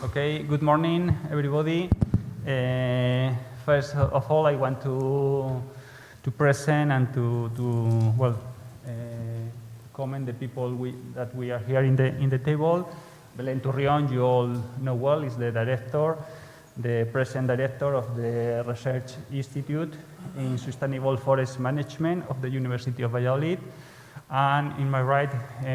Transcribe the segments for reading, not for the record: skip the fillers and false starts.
Okay, good morning, everybody. First of all, I want to present and to comment the people that we are here in the table. Belén Turrión, you all know well, is the director, the present director of the Research Institute in Sustainable Forest Management of the University of Valladolid. And in my right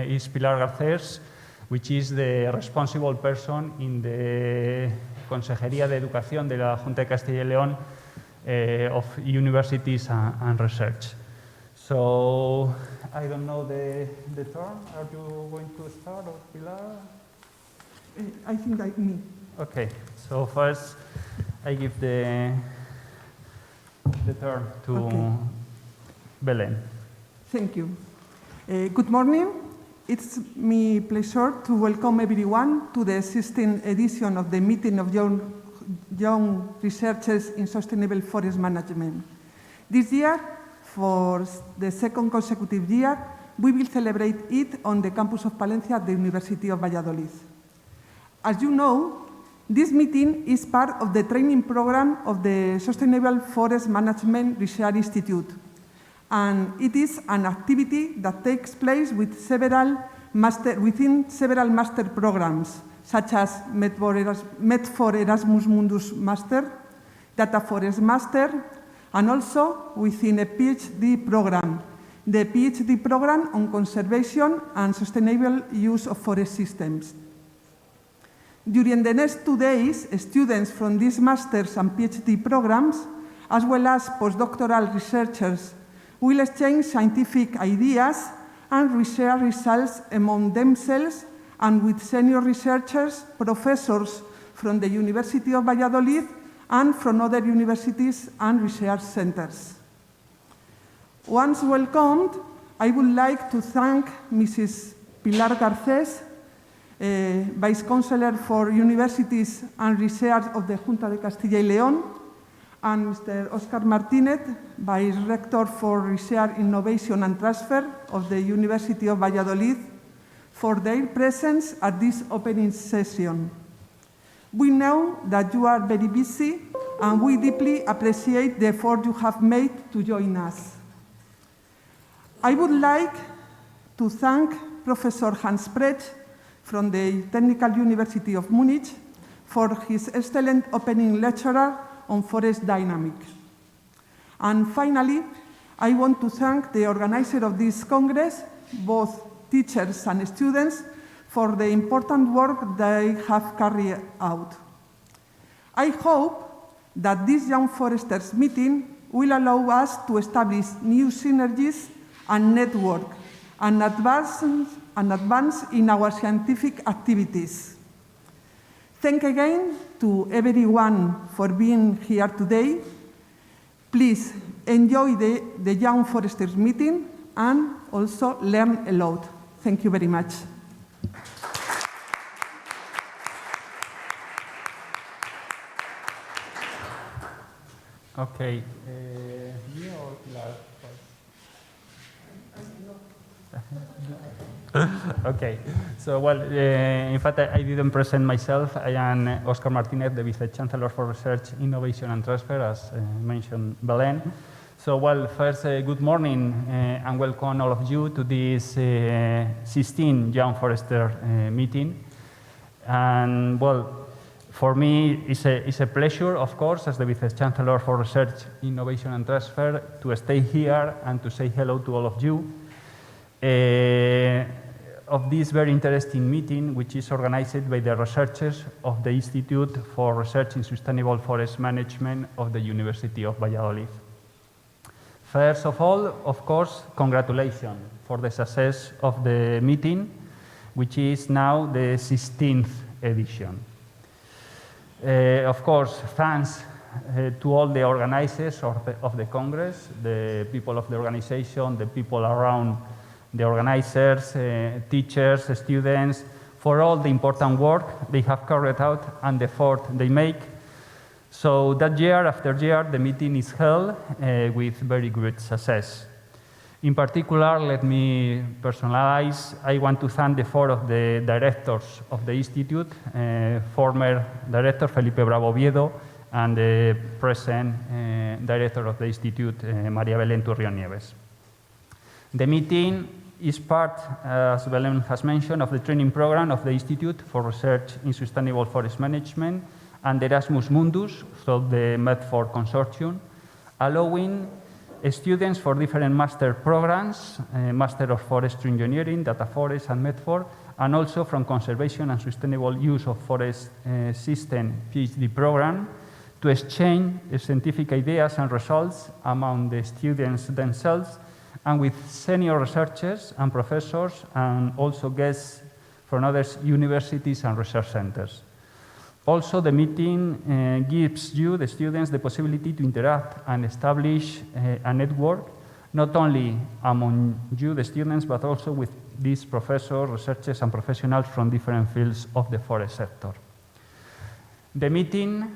is Pilar Garcés, which is the responsible person in the Consejería de Educación de la Junta de Castilla y León of Universities and Research. So, I don't know the turn. Are you going to start, or Pilar? I think like me. Okay, so first I give the turn to Belén. Thank you. Good morning. It's my pleasure to welcome everyone to the 16th edition of the Meeting of Young Researchers in Sustainable Forest Management. This year, for the second consecutive year, we will celebrate it on the campus of Palencia at the University of Valladolid. As you know, this meeting is part of the training program of the Sustainable Forest Management Research Institute, and it is an activity that takes place with within several master programs, such as Med for Erasmus Mundus Master, Data Forest Master, and also within a PhD program, the PhD program on Conservation and Sustainable Use of Forest Systems. During the next 2 days, students from these masters and PhD programs, as well as postdoctoral researchers, will exchange scientific ideas and research results among themselves and with senior researchers, professors from the University of Valladolid and from other universities and research centers. Once welcomed, I would like to thank Mrs. Pilar Garcés, Vice Chancellor for Universities and Research of the Junta de Castilla y León, and Mr. Oscar Martínez, Vice Rector for Research, Innovation and Transfer of the University of Valladolid, for their presence at this opening session. We know that you are very busy, and we deeply appreciate the effort you have made to join us. I would like to thank Professor Hans Precht from the Technical University of Munich for his excellent opening lecture on forest dynamics. And finally, I want to thank the organizer of this Congress, both teachers and students, for the important work they have carried out. I hope that this Young Foresters meeting will allow us to establish new synergies and network and advance in our scientific activities. Thank again to everyone for being here today. Please enjoy the Young Foresters meeting and also learn a lot. Thank you very much. Okay. Me or Pilar? Okay, so well, in fact, I didn't present myself. I am Oscar Martínez, the Vice Chancellor for Research, Innovation and Transfer, as mentioned Belén. So, well, first, good morning and welcome all of you to this 16th Young Forester meeting. And, well, for me, it's a pleasure, of course, as the Vice Chancellor for Research, Innovation and Transfer, to stay here and to say hello to all of you. Of this very interesting meeting, which is organized by the researchers of the Institute for Research in Sustainable Forest Management of the University of Valladolid. First of all, of course, congratulations for the success of the meeting, which is now the 16th edition. Of course, thanks to all the organizers of the Congress, the people of the organization, the people around the organizers, teachers, students, for all the important work they have carried out and the effort they make. So that year after year, the meeting is held with very good success. In particular, let me personalize. I want to thank the four of the directors of the Institute, former director Felipe Bravo Oviedo, and the present director of the Institute, María Belén Turrión Nieves. The meeting is part, as Belén has mentioned, of the training program of the Institute for Research in Sustainable Forest Management and Erasmus Mundus, through the Medfor Consortium, allowing students for different master programs, Master of Forestry Engineering, Data Forest, and Medfor, and also from Conservation and Sustainable Use of Forest System PhD program, to exchange scientific ideas and results among the students themselves and with senior researchers and professors, and also guests from other universities and research centers. Also, the meeting gives you, the students, the possibility to interact and establish a network, not only among you, the students, but also with these professors, researchers, and professionals from different fields of the forest sector. The meeting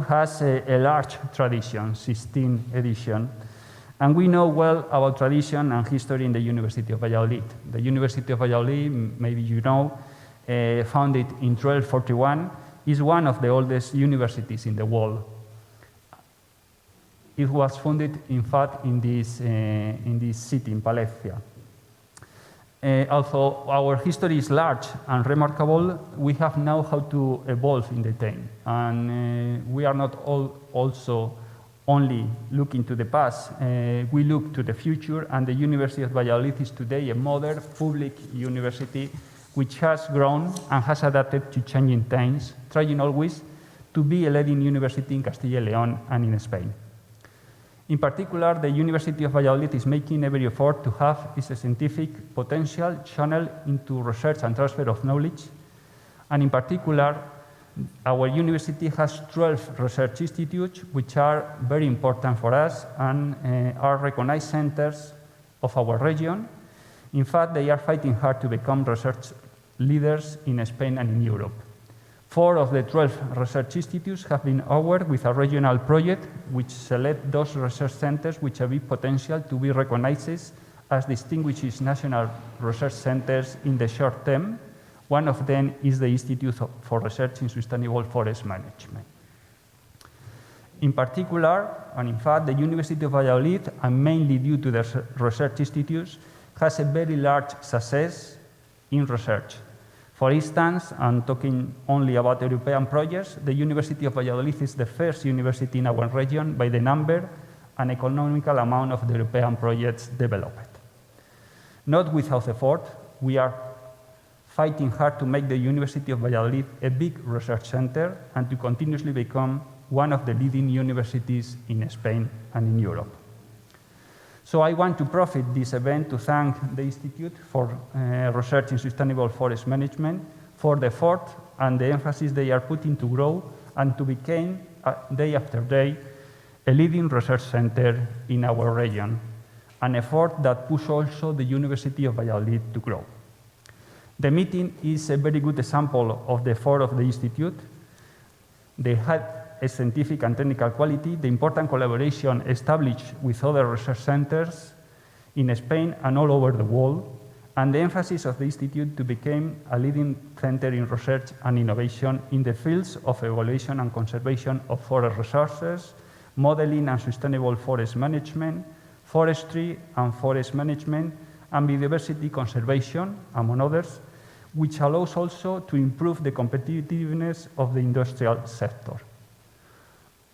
has a large tradition, 16th edition, and we know well about tradition and history in the University of Valladolid. The University of Valladolid, maybe you know, founded in 1241, is one of the oldest universities in the world. It was founded, in fact, in this city, in Palencia. Although our history is large and remarkable, we have now how to evolve in the time. And we are not also only looking to the past, we look to the future, and the University of Valladolid is today a modern public university which has grown and has adapted to changing times, trying always to be a leading university in Castilla y León and in Spain. In particular, the University of Valladolid is making every effort to have its scientific potential channeled into research and transfer of knowledge. And in particular, our university has 12 research institutes, which are very important for us and are recognized centers of our region. In fact, they are fighting hard to become research leaders in Spain and in Europe. 4 of the 12 research institutes have been awarded with a regional project which select those research centers which have potential to be recognized as distinguished national research centers in the short term. One of them is the Institute for Research in Sustainable Forest Management. In particular, and in fact, the University of Valladolid, and mainly due to the research institutes, has a very large success in research. For instance, I'm talking only about European projects, the University of Valladolid is the first university in our region by the number and economical amount of the European projects developed. Not without effort, we are fighting hard to make the University of Valladolid a big research center and to continuously become one of the leading universities in Spain and in Europe. So I want to profit this event to thank the Institute for Research in Sustainable Forest Management for the effort and the emphasis they are putting to grow and to become, day after day, a leading research center in our region, an effort that pushes also the University of Valladolid to grow. The meeting is a very good example of the effort of the Institute. They had a scientific and technical quality, the important collaboration established with other research centers in Spain and all over the world, and the emphasis of the Institute to become a leading center in research and innovation in the fields of evaluation and conservation of forest resources, modeling and sustainable forest management, forestry and forest management, and biodiversity conservation, among others, which allows also to improve the competitiveness of the industrial sector.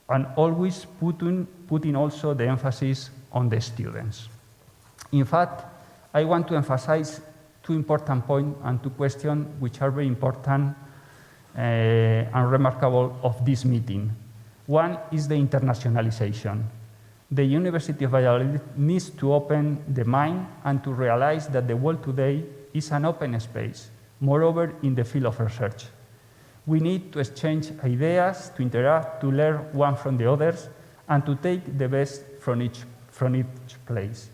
And always putting also the emphasis on the students. In fact, I want to emphasize 2 important points and 2 questions which are very important and remarkable of this meeting. One is the internationalization. The University of Valladolid needs to open the mind and to realize that the world today is an open space, moreover in the field of research. We need to exchange ideas, to interact, to learn one from the others, and to take the best from each place.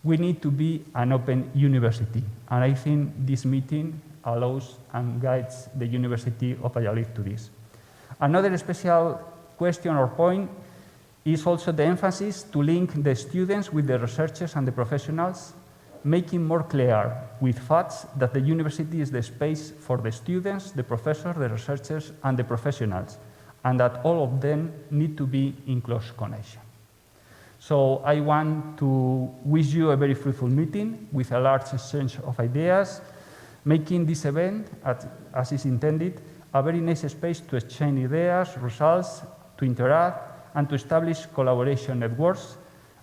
We need to be an open university, and I think this meeting allows and guides the University of Valladolid to this. Another special question or point is also the emphasis to link the students with the researchers and the professionals, making more clear with facts that the university is the space for the students, the professors, the researchers, and the professionals, and that all of them need to be in close connection. So I want to wish you a very fruitful meeting with a large exchange of ideas, making this event, as is intended, a very nice space to exchange ideas, results, to interact, and to establish collaboration networks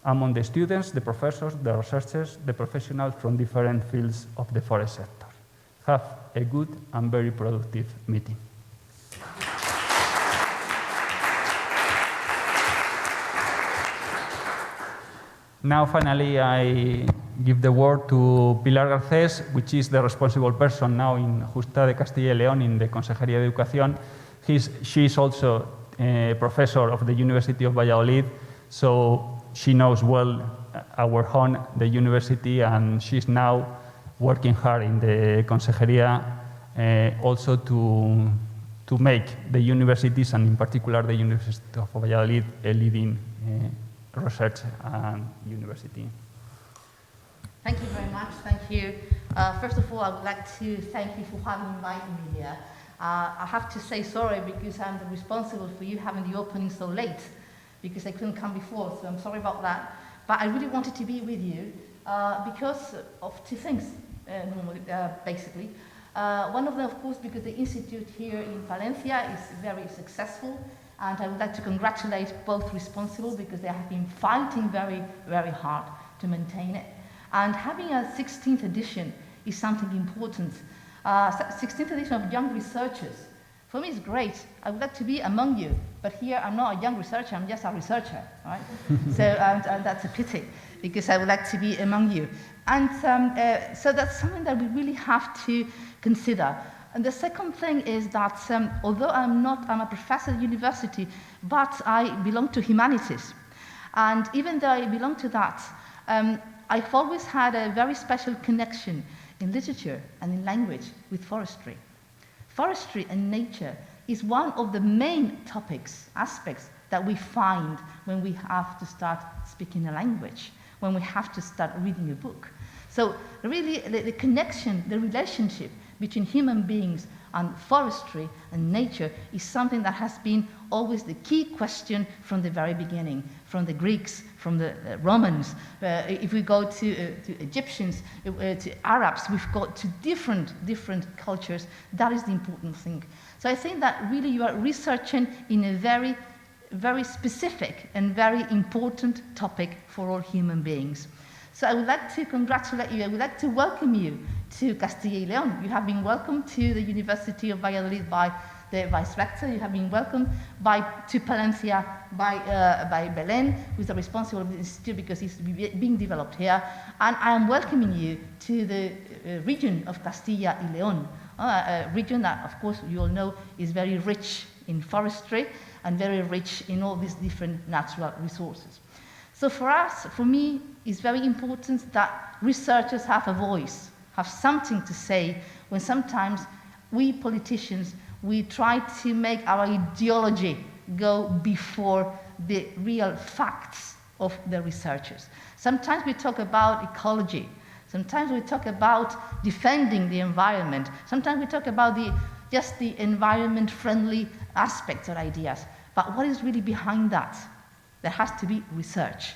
among the students, the professors, the researchers, the professionals from different fields of the forest sector. Have a good and very productive meeting. Now, finally, I give the word to Pilar Garcés, which is the responsible person now in Justa de Castilla y León in the Consejería de Educación. She is also a professor of the University of Valladolid, so she knows well our home, the university, and she's now working hard in the Consejería also to make the universities, and in particular the University of Valladolid, a leading research and university. Thank you very much. Thank you. First of all, I would like to thank you for having invited me here. I have to say sorry because I'm responsible for you having the opening so late because I couldn't come before, so I'm sorry about that. But I really wanted to be with you because of two things, basically. One of them, of course, because the institute here in Palencia is very successful, and I would like to congratulate both responsible because they have been fighting very, very hard to maintain it. And having a 16th edition is something important. 16th edition of young researchers, for me is great. I would like to be among you, but here I'm not a young researcher, I'm just a researcher, right? So and that's a pity, because I would like to be among you. And so that's something that we really have to consider. And the second thing is that although I'm a professor at university, but I belong to humanities. And even though I belong to that, I've always had a very special connection in literature and in language with forestry. Forestry and nature is one of the main aspects that we find when we have to start speaking a language, when we have to start reading a book. So really the connection, the relationship between human beings and forestry and nature is something that has been always the key question from the very beginning, from the Greeks, from the Romans. If we go to Egyptians, to Arabs, we've got to different cultures. That is the important thing. So I think that really you are researching in a very, very specific and very important topic for all human beings. So I would like to congratulate you. I would like to welcome you to Castilla y León. You have been welcomed to the University of Valladolid by the Vice Rector. You have been welcomed to Palencia by Belén, who is the responsible of the institute because it's being developed here. And I am welcoming you to the region of Castilla y León, a region that, of course, you all know is very rich in forestry and very rich in all these different natural resources. So for us, for me, it's very important that researchers have a voice, have something to say when sometimes we politicians, we try to make our ideology go before the real facts of the researchers. Sometimes we talk about ecology. Sometimes we talk about defending the environment. Sometimes we talk about just the environment-friendly aspects or ideas. But what is really behind that? There has to be research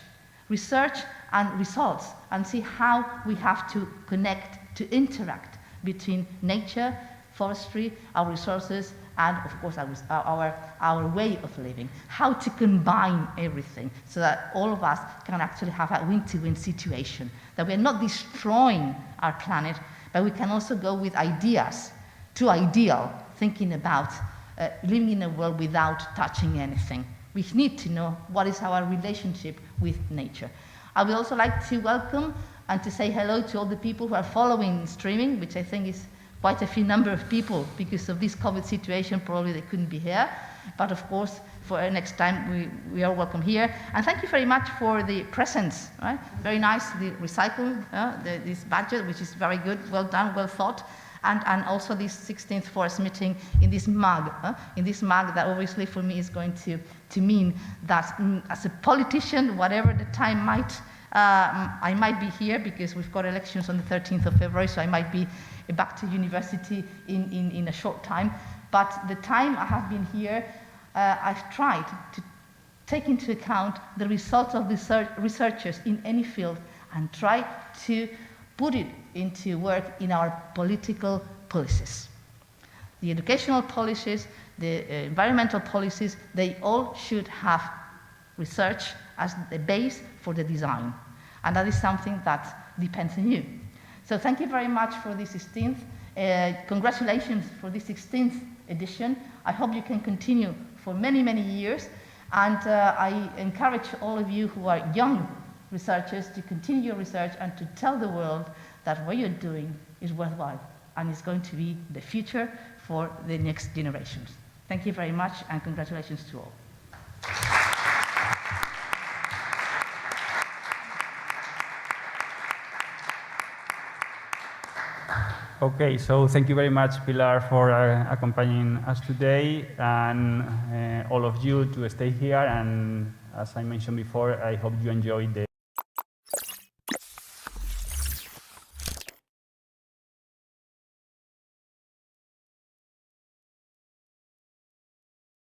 and results, and see how we have to connect, to interact between nature, forestry, our resources, and of course our way of living. How to combine everything so that all of us can actually have a win-to-win situation, that we're not destroying our planet, but we can also go with ideas to ideal, thinking about living in a world without touching anything. We need to know what is our relationship with nature. I would also like to welcome and to say hello to all the people who are following streaming, which I think is quite a few number of people because of this COVID situation. Probably they couldn't be here. But of course, for next time, we are welcome here. And thank you very much for the presents, right? Very nice, the recycle, this budget, which is very good, well done, well thought. and also this 16th Forest meeting in this mug, that obviously for me is going to mean that as a politician, whatever the time might, I might be here because we've got elections on the 13th of February, so I might be back to university in a short time. But the time I have been here, I've tried to take into account the results of researchers in any field and try to put it into work in our political policies. The educational policies, the environmental policies, they all should have research as the base for the design. And that is something that depends on you. So thank you very much for this 16th. Congratulations for this 16th edition. I hope you can continue for many, many years. And I encourage all of you who are young researchers to continue your research and to tell the world that what you're doing is worthwhile and is going to be the future for the next generations. Thank you very much and congratulations to all. Okay, so thank you very much, Pilar, for accompanying us today, and all of you to stay here. And as I mentioned before, I hope you enjoyed the